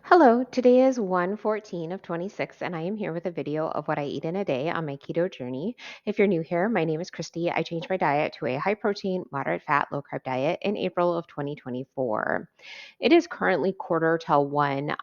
Hello, today is 1/14 of 26, and I am here with a video of what I eat in a day on my keto journey. If you're new here, my name is Christy. I changed my diet to a high protein, moderate fat, low carb diet in April of 2024. It is currently quarter till 1.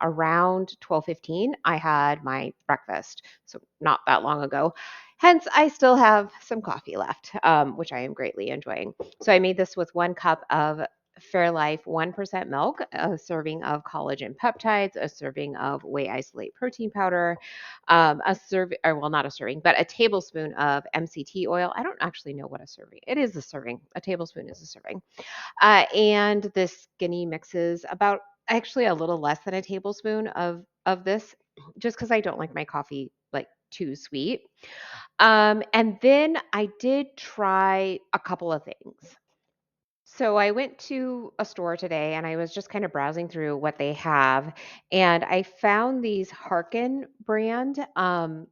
Around 12:15, I had my breakfast, so not that long ago. Hence, I still have some coffee left, which I am greatly enjoying. So I made this with 1 cup of Fairlife 1% milk, a serving of collagen peptides, a serving of whey isolate protein powder, a serving, or well, not a serving, but a tablespoon of MCT oil. I don't actually know what a serving. It is a serving. A tablespoon is a serving. And this skinny mixes about actually a little less than a tablespoon of this, just because I don't like my coffee like too sweet. And then I did try a couple of things. So I went to a store today and I was just kind of browsing through what they have, and I found these Harken brand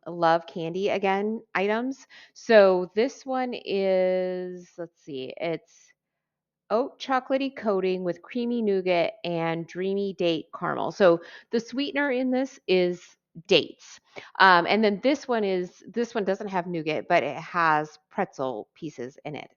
Love Candy Again items. So this one is, let's see, it's oat chocolatey coating with creamy nougat and dreamy date caramel. So the sweetener in this is dates. And then this one doesn't have nougat, but it has pretzel pieces in it.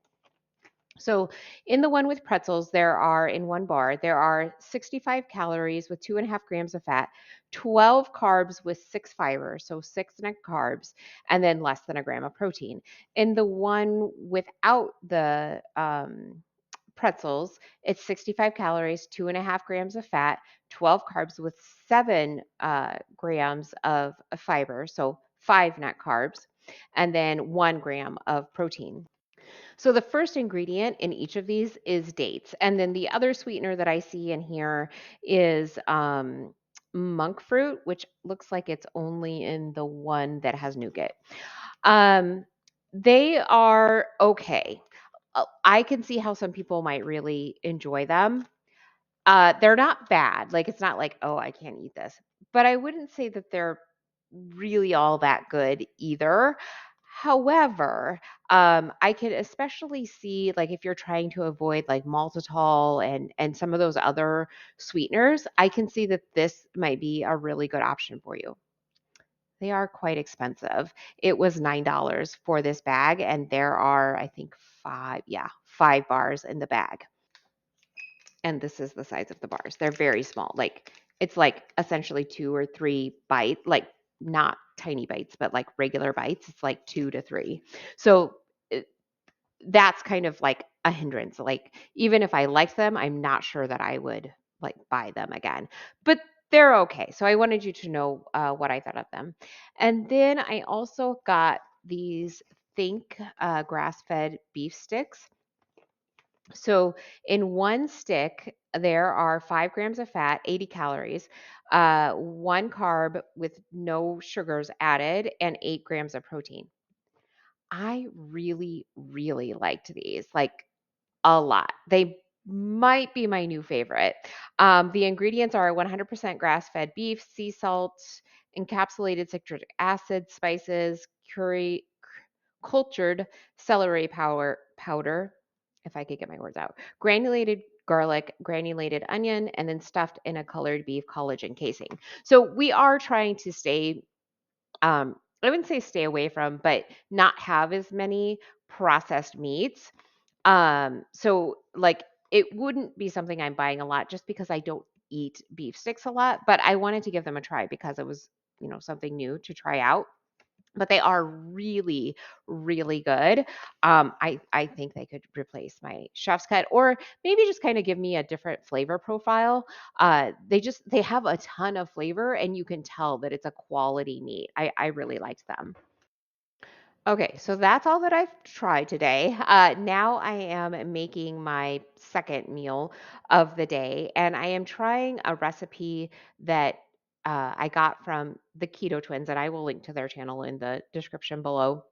So in the one with pretzels, in one bar, there are 65 calories with 2.5 grams of fat, 12 carbs with 6 fiber, so 6 net carbs, and then less than a gram of protein. In the one without the pretzels, it's 65 calories, 2.5 grams of fat, 12 carbs with 7 grams of fiber, so 5 net carbs, and then 1 gram of protein. So the first ingredient in each of these is dates. And then the other sweetener that I see in here is monk fruit, which looks like it's only in the one that has nougat. Um, they are okay. I can see how some people might really enjoy them. They're not bad. Like, it's not like, "Oh, I can't eat this." But I wouldn't say that they're really all that good either. However, I could especially see, like, if you're trying to avoid, like, maltitol and some of those other sweeteners, I can see that this might be a really good option for you. They are quite expensive. It was $9 for this bag, and there are, I think, 5 bars in the bag. And this is the size of the bars. They're very small. Like it's like essentially 2 or 3 bites, like not tiny bites, but like regular bites. It's like 2 to 3. So it, that's kind of like a hindrance. Like even if I liked them, I'm not sure that I would like buy them again. But they're okay. So I wanted you to know what I thought of them. And then I also got these Think grass-fed beef sticks. So in one stick, there are 5 grams of fat, 80 calories, 1 carb with no sugars added, and 8 grams of protein. I really, really liked these, like a lot. They might be my new favorite. The ingredients are 100% grass-fed beef, sea salt, encapsulated citric acid, spices, curry, cultured celery powder, if I could get my words out, granulated garlic, granulated onion, and then stuffed in a colored beef collagen casing. So we are trying to stay, I wouldn't say stay away from, but not have as many processed meats. So like it wouldn't be something I'm buying a lot just because I don't eat beef sticks a lot, but I wanted to give them a try because it was, something new to try out. But they are really, really good. I think they could replace my chef's cut or maybe just kind of give me a different flavor profile. They have a ton of flavor and you can tell that it's a quality meat. I really liked them. Okay, so that's all that I've tried today. Now I am making my second meal of the day, and I am trying a recipe that I got from the Keto Twins, and I will link to their channel in the description below.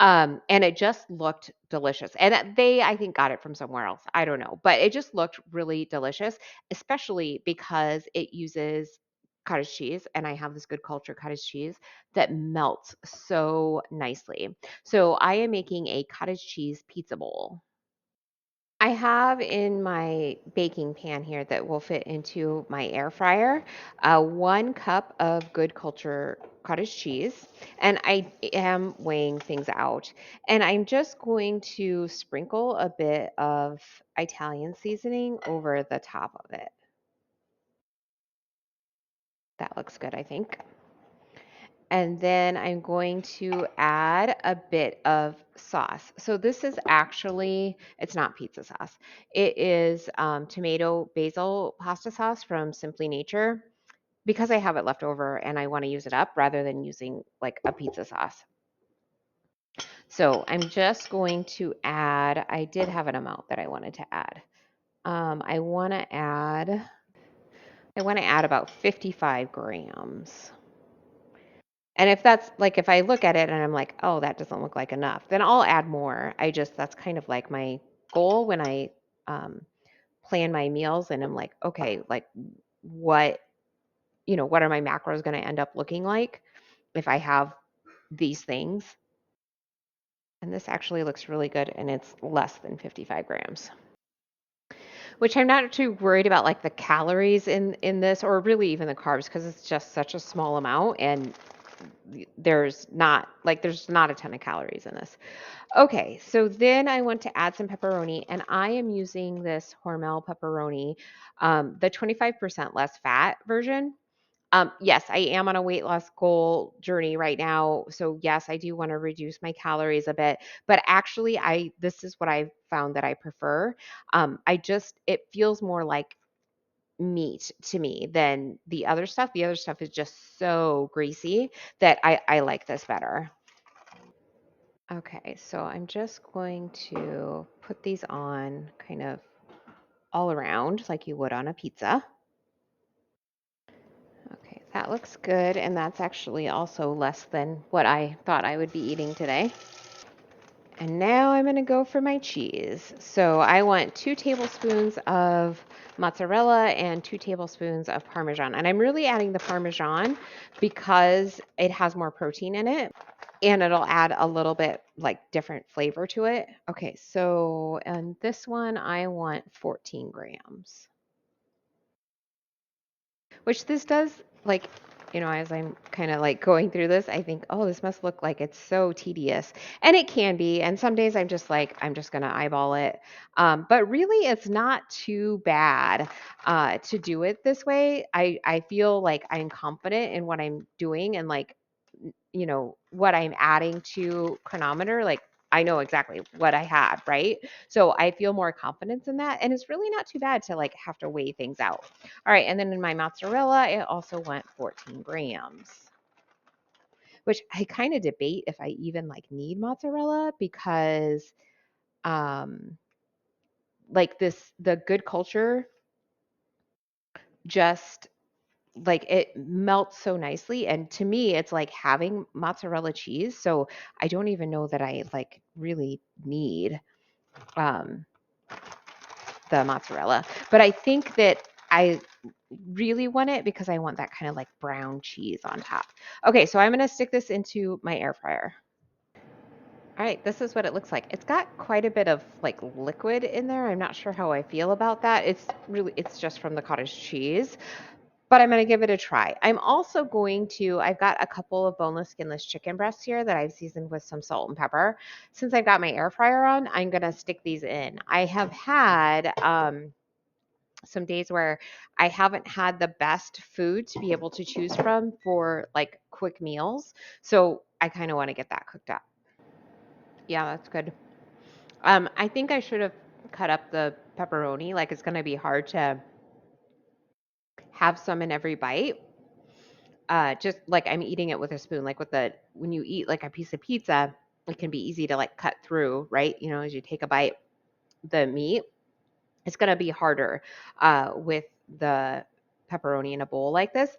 And it just looked delicious. And I think, got it from somewhere else. I don't know, but it just looked really delicious, especially because it uses cottage cheese. And I have this good culture cottage cheese that melts so nicely. So I am making a cottage cheese pizza bowl. I have in my baking pan here that will fit into my air fryer 1 cup of good culture cottage cheese. And I am weighing things out. And I'm just going to sprinkle a bit of Italian seasoning over the top of it. That looks good, I think. And then I'm going to add a bit of sauce. So this is actually, it's not pizza sauce. It is tomato basil pasta sauce from Simply Nature because I have it left over and I want to use it up rather than using like a pizza sauce. So I'm just going to add, I did have an amount that I wanted to add. I want to add, about 55 grams. And if that's like, if I look at it and I'm like, oh, that doesn't look like enough, then I'll add more. That's kind of like my goal when I um, plan my meals and I'm like, okay, like what, what are my macros going to end up looking like if I have these things? And this actually looks really good and it's less than 55 grams, which I'm not too worried about like the calories in this or really even the carbs because it's just such a small amount and there's not a ton of calories in this. Okay, so then I want to add some pepperoni, and I am using this Hormel pepperoni, the 25% less fat version. Yes, I am on a weight loss goal journey right now. So yes, I do want to reduce my calories a bit, but actually this is what I've found that I prefer. It feels more like meat to me than the other stuff. The other stuff is just so greasy that I like this better. Okay, so I'm just going to put these on kind of all around like you would on a pizza. Okay, that looks good, and that's actually also less than what I thought I would be eating today. And now I'm going to go for my cheese. So I want 2 tablespoons of mozzarella and 2 tablespoons of Parmesan. And I'm really adding the Parmesan because it has more protein in it and it'll add a little bit like different flavor to it. Okay, so and this one I want 14 grams. Which this does, like, as I'm kind of like going through this, I think, oh, this must look like it's so tedious. And it can be. And some days I'm just like, I'm just going to eyeball it. But really, it's not too bad to do it this way. I feel like I'm confident in what I'm doing and like, what I'm adding to chronometer. Like, I know exactly what I have, right? So I feel more confidence in that. And it's really not too bad to like have to weigh things out. All right, and then in my mozzarella, I also went 14 grams, which I kind of debate if I even like need mozzarella because um the good culture just like it melts so nicely and to me it's like having mozzarella cheese, so I don't even know that I like really need um the mozzarella, but I think that I really want it because I want that kind of like brown cheese on top. Okay, so I'm going to stick this into my air fryer. All right, this is what it looks like. It's got quite a bit of like liquid in there. I'm not sure how I feel about that. It's just from the cottage cheese, but I'm going to give it a try. I've got a couple of boneless, skinless chicken breasts here that I've seasoned with some salt and pepper. Since I've got my air fryer on, I'm going to stick these in. I have had some days where I haven't had the best food to be able to choose from for like quick meals. So I kind of want to get that cooked up. Yeah, that's good. I think I should have cut up the pepperoni. Like it's going to be hard to have some in every bite. Just like I'm eating it with a spoon. Like when you eat like a piece of pizza, it can be easy to like cut through, right? As you take a bite, the meat. It's going to be harder with the pepperoni in a bowl like this.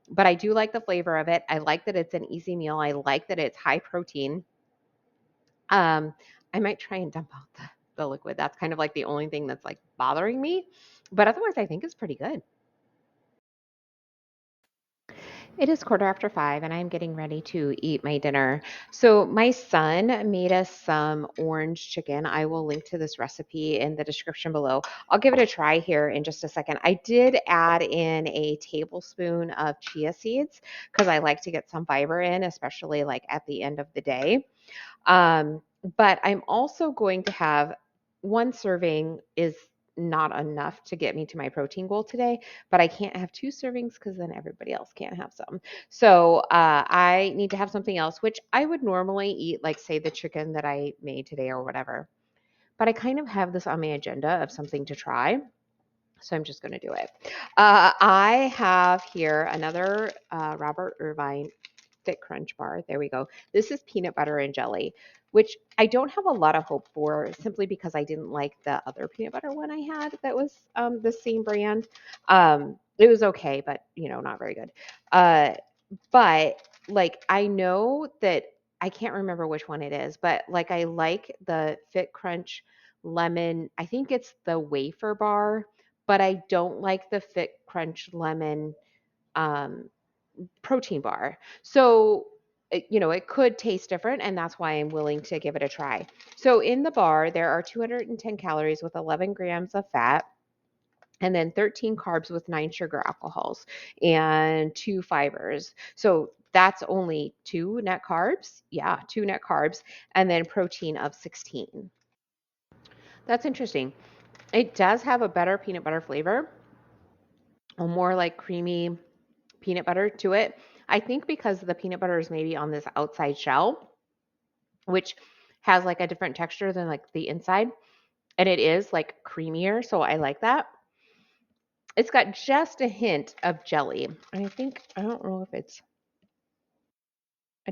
But I do like the flavor of it. I like that it's an easy meal. I like that it's high protein. Um, I might try and dump out the liquid. That's kind of like the only thing that's like bothering me. But otherwise, I think it's pretty good. It is 5:15, and I'm getting ready to eat my dinner. So, my son made us some orange chicken. I will link to this recipe in the description below. I'll give it a try here in just a second. I did add in a tablespoon of chia seeds because I like to get some fiber in, especially like at the end of the day. Um, but I'm also going to have one serving is not enough to get me to my protein goal today, but I can't have two servings because then everybody else can't have some. So I need to have something else, which I would normally eat, like say the chicken that I made today or whatever. But I kind of have this on my agenda of something to try. So I'm just going to do it. I have here another Robert Irvine FitCrunch bar. There we go. This is peanut butter and jelly, which I don't have a lot of hope for simply because I didn't like the other peanut butter one I had that was the same brand. It was okay, but not very good. Uh, but like I know that I can't remember which one it is, but like I like the FitCrunch lemon. I think it's the wafer bar, but I don't like the FitCrunch lemon um, protein bar. So, it could taste different, and that's why I'm willing to give it a try. So, in the bar, there are 210 calories with 11 grams of fat, and then 13 carbs with 9 sugar alcohols and 2 fibers. So, that's only 2 net carbs. Yeah, 2 net carbs, and then protein of 16. That's interesting. It does have a better peanut butter flavor, a more like creamy peanut butter to it. I think because the peanut butter is maybe on this outside shell, which has like a different texture than like the inside, and it is like creamier, so I like that. It's got just a hint of jelly. I think I don't know if it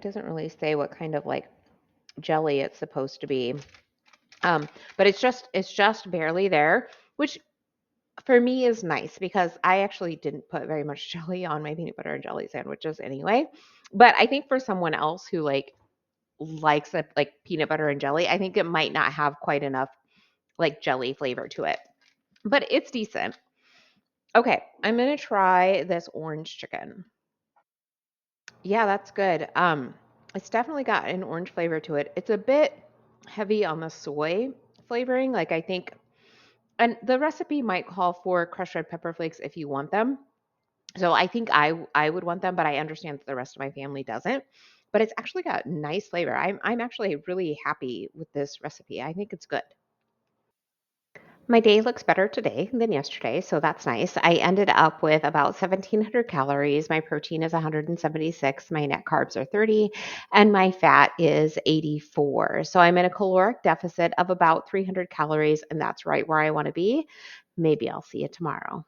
doesn't really say what kind of like jelly it's supposed to be. But it's just barely there, which for me is nice because I actually didn't put very much jelly on my peanut butter and jelly sandwiches anyway. But I think for someone else who likes it like peanut butter and jelly, I think it might not have quite enough like jelly flavor to it. But it's decent. Okay, I'm gonna try this orange chicken. Yeah, that's good. It's definitely got an orange flavor to it. It's a bit heavy on the soy flavoring. Like I think, and the recipe might call for crushed red pepper flakes if you want them. So I think I would want them, but I understand that the rest of my family doesn't. But it's actually got nice flavor. I'm actually really happy with this recipe. I think it's good. My day looks better today than yesterday, so that's nice. I ended up with about 1,700 calories. My protein is 176, my net carbs are 30, and my fat is 84. So I'm in a caloric deficit of about 300 calories, and that's right where I want to be. Maybe I'll see you tomorrow.